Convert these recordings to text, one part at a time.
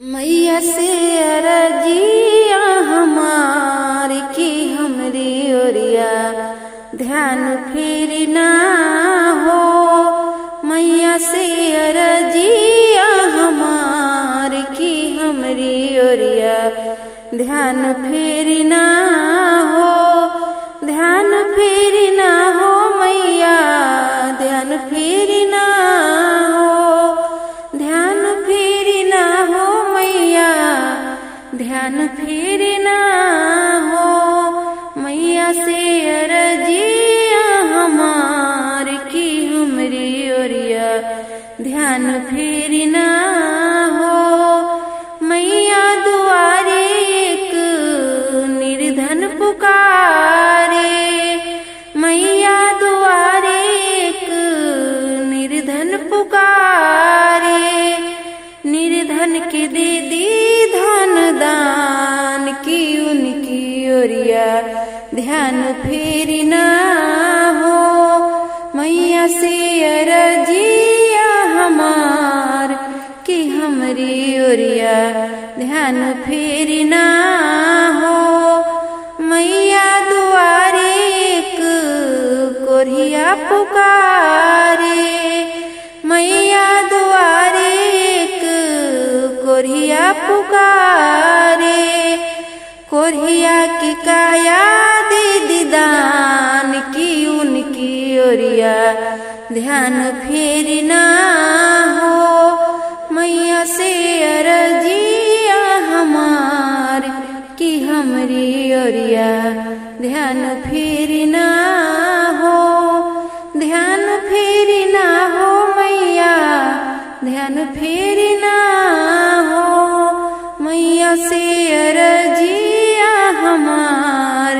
मैया से अरजिया हमार की हमरी ओरिया ध्यान फिर ना हो। मैया से अरजिया हमार की हमरी ओरिया ध्यान फिर ना हो। ध्यान फिर ना हो मैया ध्यान फिर ना हो। ध्यान फिर ना हो मैया ध्यान फिर ना हो। मैया से अरजिया हमार की हमरी ओरिया ध्यान फिर ना हो। मैया दुआरे एक निर्धन पुकारे। मैया दुआरे एक निर्धन पुकारे। निर्धन के दे दी धन दान की उनकी ओरिया ध्यान फिर ना हो। मैया से अरजिया हमार की हमरी ओरिया ध्यान फिर ना हो। मैया दुआरे एक कोरिया पुकारे। मैया दुआरे एक कोरिया पुकारे। कोरिया की काया दे दीदान की उनकी ओरिया ध्यान फिर ना हो। मैया से अरजिया हमार की हमरी ओरिया ध्यान फिर ना हो। ध्यान फिर ना हो मैया ध्यान फिर ना हो। मैया से अरजिया हमार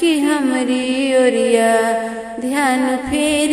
की हमरी ओरिया ध्यान फिर